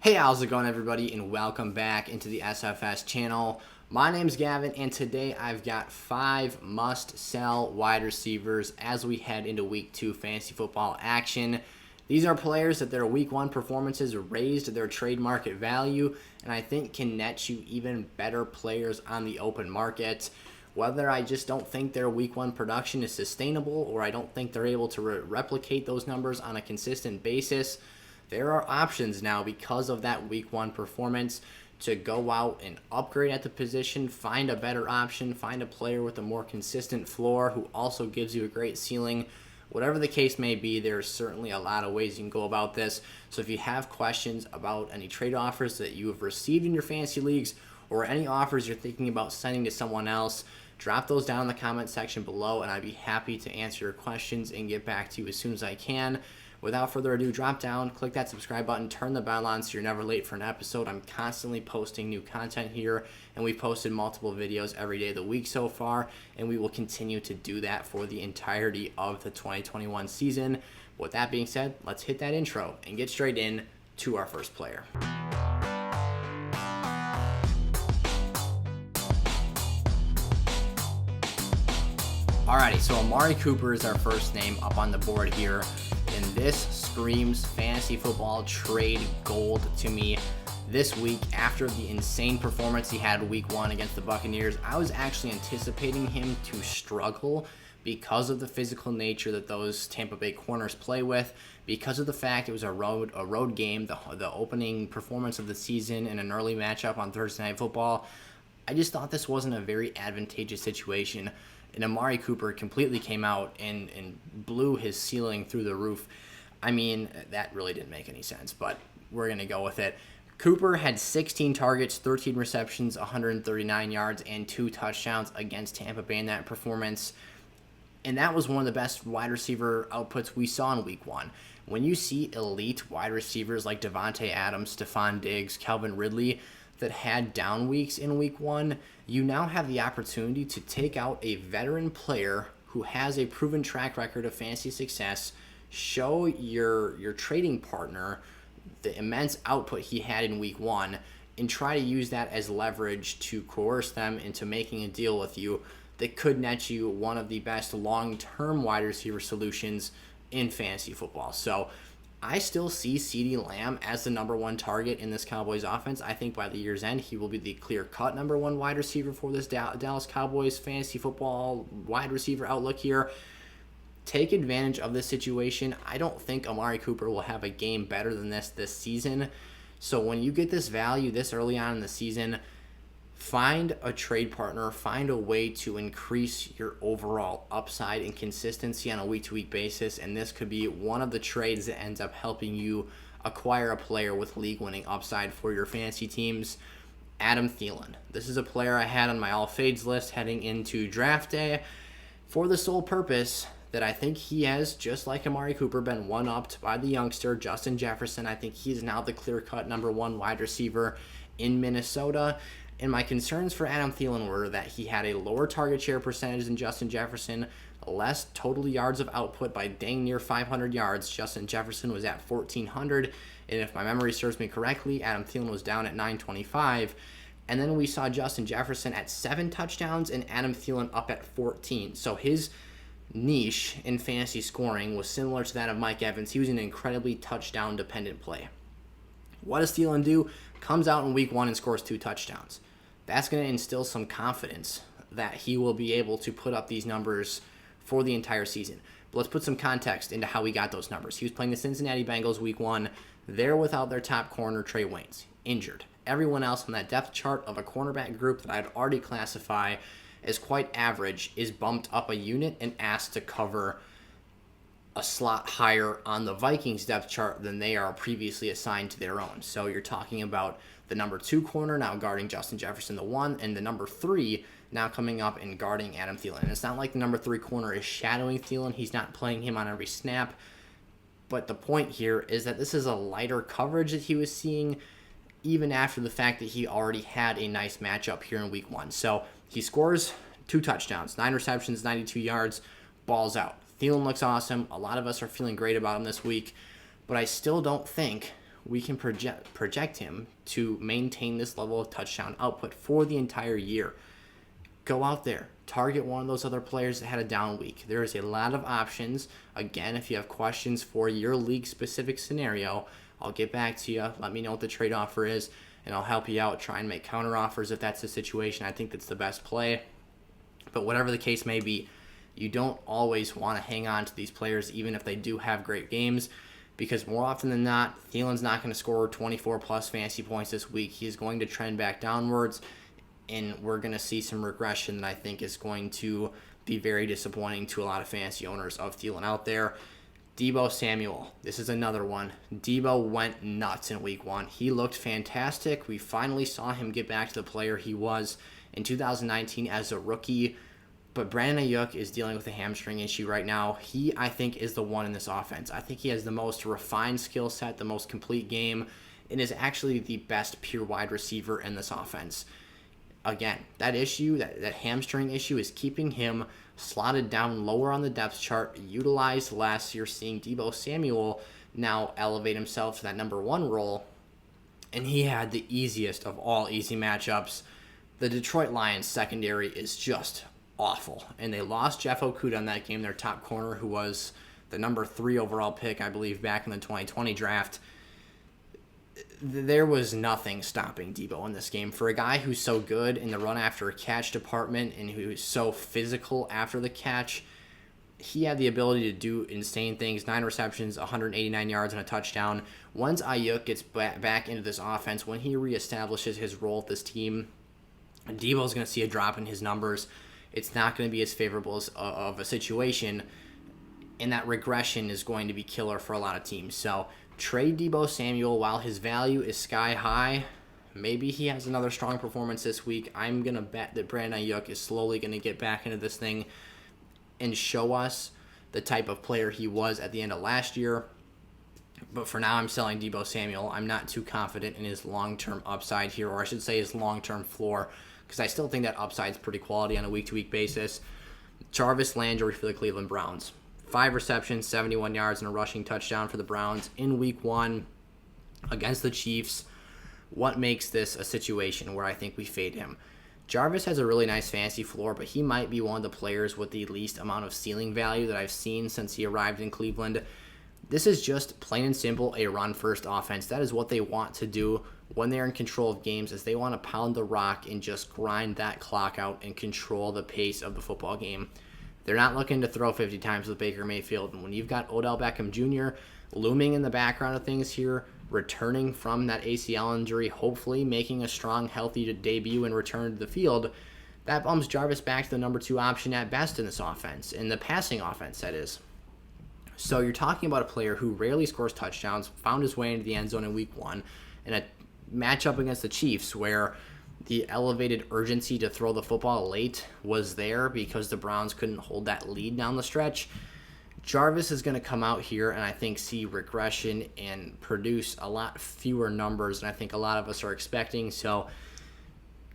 Hey, how's it going, everybody, and welcome back into the SFS channel. My name's Gavin, and today I've got 5 must-sell wide receivers as we head into Week 2 fantasy football action. These are players that their Week 1 performances raised their trade market value, and I think can net you even better players on the open market. Whether I just don't think their Week 1 production is sustainable, or I don't think they're able to replicate those numbers on a consistent basis, there are options now because of that Week 1 performance to go out and upgrade at the position, find a better option, find a player with a more consistent floor who also gives you a great ceiling. Whatever the case may be, there's certainly a lot of ways you can go about this. So if you have questions about any trade offers that you have received in your fantasy leagues or any offers you're thinking about sending to someone else, drop those down in the comment section below and I'd be happy to answer your questions and get back to you as soon as I can. Without further ado, drop down, click that subscribe button, turn the bell on so you're never late for an episode. I'm constantly posting new content here, and we've posted multiple videos every day of the week so far, and we will continue to do that for the entirety of the 2021 season. With that being said, let's hit that intro and get straight in to our first player. Alrighty, so Amari Cooper is our first name up on the board here. And this screams fantasy football trade gold to me this week after the insane performance he had Week 1 against the Buccaneers. I was actually anticipating him to struggle because of the physical nature that those Tampa Bay corners play with, because of the fact it was a road game, the opening performance of the season in an early matchup on Thursday Night Football. I just thought this wasn't a very advantageous situation. And Amari Cooper completely came out and blew his ceiling through the roof. I mean, that really didn't make any sense, but we're going to go with it. Cooper had 16 targets, 13 receptions, 139 yards, and 2 touchdowns against Tampa Bay in that performance. And that was one of the best wide receiver outputs we saw in Week 1. When you see elite wide receivers like Devontae Adams, Stephon Diggs, Calvin Ridley that had down weeks in Week 1, you now have the opportunity to take out a veteran player who has a proven track record of fantasy success, show your trading partner the immense output he had in Week 1, and try to use that as leverage to coerce them into making a deal with you that could net you one of the best long-term wide receiver solutions in fantasy football. So I still see CeeDee Lamb as the number 1 target in this Cowboys offense. I think by the year's end, he will be the clear-cut number 1 wide receiver for this Dallas Cowboys fantasy football wide receiver outlook here. Take advantage of this situation. I don't think Amari Cooper will have a game better than this season. So when you get this value this early on in the season, find a trade partner, find a way to increase your overall upside and consistency on a week-to-week basis, and this could be one of the trades that ends up helping you acquire a player with league-winning upside for your fantasy teams. Adam Thielen. This is a player I had on my all-fades list heading into draft day for the sole purpose that I think he has, just like Amari Cooper, been one-upped by the youngster, Justin Jefferson. I think he's now the clear-cut number 1 wide receiver in Minnesota. And my concerns for Adam Thielen were that he had a lower target share percentage than Justin Jefferson, less total yards of output by dang near 500 yards. Justin Jefferson was at 1,400, and if my memory serves me correctly, Adam Thielen was down at 925. And then we saw Justin Jefferson at 7 touchdowns and Adam Thielen up at 14. So his niche in fantasy scoring was similar to that of Mike Evans. He was an incredibly touchdown-dependent play. What does Thielen do? Comes out in Week 1 and scores 2 touchdowns. That's going to instill some confidence that he will be able to put up these numbers for the entire season. But let's put some context into how he got those numbers. He was playing the Cincinnati Bengals Week 1. They're without their top corner, Trey Waynes, injured. Everyone else on that depth chart of a cornerback group that I'd already classify as quite average is bumped up a unit and asked to cover a slot higher on the Vikings depth chart than they are previously assigned to their own. So you're talking about the number 2 corner now guarding Justin Jefferson, the 1, and the number 3 now coming up and guarding Adam Thielen. And it's not like the number 3 corner is shadowing Thielen. He's not playing him on every snap. But the point here is that this is a lighter coverage that he was seeing even after the fact that he already had a nice matchup here in Week 1. So he scores 2 touchdowns, 9 receptions, 92 yards, balls out. Thielen looks awesome. A lot of us are feeling great about him this week. But I still don't think we can project him to maintain this level of touchdown output for the entire year. Go out there, target one of those other players that had a down week. There is a lot of options. Again, if you have questions for your league-specific scenario, I'll get back to you. Let me know what the trade offer is, and I'll help you out, try and make counter offers if that's the situation. I think that's the best play. But whatever the case may be, you don't always want to hang on to these players even if they do have great games, because more often than not, Thielen's not going to score 24-plus fantasy points this week. He's going to trend back downwards, and we're going to see some regression that I think is going to be very disappointing to a lot of fantasy owners of Thielen out there. Deebo Samuel, this is another one. Deebo went nuts in week 1. He looked fantastic. We finally saw him get back to the player he was in 2019 as a rookie. But Brandon Ayuk is dealing with a hamstring issue right now. He, I think, is the one in this offense. I think he has the most refined skill set, the most complete game, and is actually the best pure wide receiver in this offense. Again, that issue, that hamstring issue, is keeping him slotted down lower on the depth chart, utilized less. You're seeing Deebo Samuel now elevate himself to that number 1 role, and he had the easiest of all easy matchups. The Detroit Lions secondary is just awful, and they lost Jeff Okudah in that game, their top corner, who was the number 3 overall pick, I believe, back in the 2020 draft. There was nothing stopping Deebo in this game. For a guy who's so good in the run after a catch department and who's so physical after the catch, he had the ability to do insane things. 9 receptions, 189 yards, and a touchdown. Once Ayuk gets back into this offense, when he reestablishes his role with this team, Deebo's going to see a drop in his numbers. It's not going to be as favorable of a situation, and that regression is going to be killer for a lot of teams. So trade Deebo Samuel while his value is sky high. Maybe he has another strong performance this week. I'm going to bet that Brandon Ayuk is slowly going to get back into this thing and show us the type of player he was at the end of last year. But for now, I'm selling Deebo Samuel. I'm not too confident in his long-term upside here, or I should say his long-term floor, because I still think that upside is pretty quality on a week-to-week basis. Jarvis Landry for the Cleveland Browns. 5 receptions, 71 yards, and a rushing touchdown for the Browns in week 1 against the Chiefs. What makes this a situation where I think we fade him? Jarvis has a really nice fantasy floor, but he might be one of the players with the least amount of ceiling value that I've seen since he arrived in Cleveland. This is just plain and simple a run-first offense. That is what they want to do when they're in control of games, is they want to pound the rock and just grind that clock out and control the pace of the football game. They're not looking to throw 50 times with Baker Mayfield. And when you've got Odell Beckham Jr. looming in the background of things here, returning from that ACL injury, hopefully making a strong, healthy debut and return to the field, that bumps Jarvis back to the number 2 option at best in this offense, in the passing offense, that is. So you're talking about a player who rarely scores touchdowns, found his way into the end zone in week 1, in a matchup against the Chiefs where the elevated urgency to throw the football late was there because the Browns couldn't hold that lead down the stretch. Jarvis is going to come out here and I think see regression and produce a lot fewer numbers than I think a lot of us are expecting. So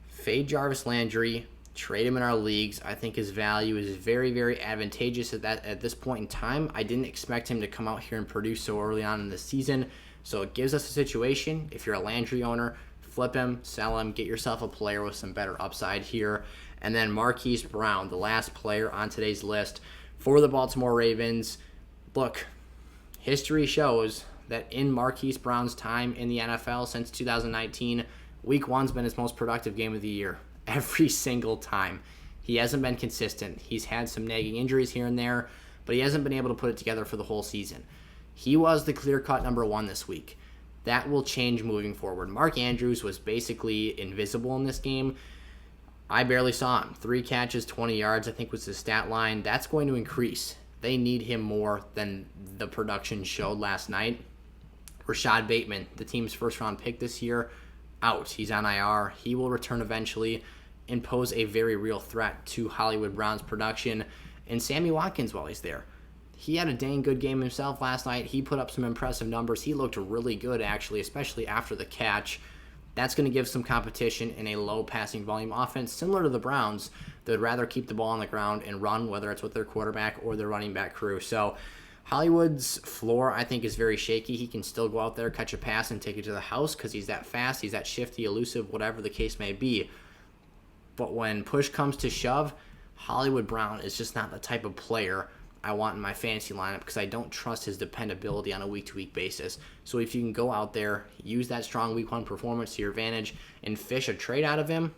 fade Jarvis Landry, trade him in our leagues. I think his value is very, very advantageous at this point in time. I didn't expect him to come out here and produce so early on in the season. So it gives us a situation. If you're a Landry owner, flip him, sell him, get yourself a player with some better upside here. And then Marquise Brown, the last player on today's list for the Baltimore Ravens. Look, history shows that in Marquise Brown's time in the NFL since 2019, Week 1's been his most productive game of the year. Every single time. He hasn't been consistent. He's had some nagging injuries here and there, but he hasn't been able to put it together for the whole season. He was the clear-cut number 1 this week. That will change moving forward. Mark Andrews was basically invisible in this game. I barely saw him. 3 catches, 20 yards, I think was his stat line. That's going to increase. They need him more than the production showed last night. Rashad Bateman, the team's first-round pick this year, out. He's on IR. He will return eventually and pose a very real threat to Hollywood Brown's production. And Sammy Watkins while he's there. He had a dang good game himself last night. He put up some impressive numbers. He looked really good, actually, especially after the catch. That's going to give some competition in a low passing volume offense, similar to the Browns. They'd rather keep the ball on the ground and run, whether it's with their quarterback or their running back crew. So Hollywood's floor, I think, is very shaky. He can still go out there, catch a pass, and take it to the house because he's that fast, he's that shifty, elusive, whatever the case may be. But when push comes to shove, Hollywood Brown is just not the type of player I want in my fantasy lineup because I don't trust his dependability on a week-to-week basis. So if you can go out there, use that strong week 1 performance to your advantage, and fish a trade out of him,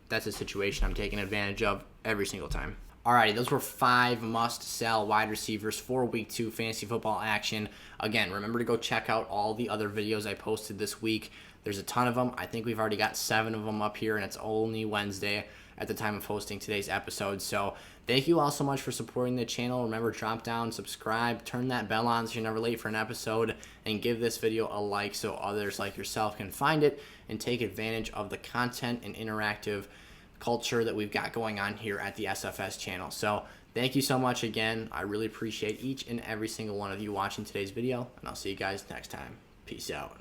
that's a situation I'm taking advantage of every single time. Alrighty, those were 5 must-sell wide receivers for Week 2 fantasy football action. Again, remember to go check out all the other videos I posted this week. There's a ton of them. I think we've already got 7 of them up here, and it's only Wednesday at the time of posting today's episode. So thank you all so much for supporting the channel. Remember, drop down, subscribe, turn that bell on so you're never late for an episode, and give this video a like so others like yourself can find it and take advantage of the content and interactive culture that we've got going on here at the SFS channel. So thank you so much again. I really appreciate each and every single one of you watching today's video, and I'll see you guys next time. Peace out.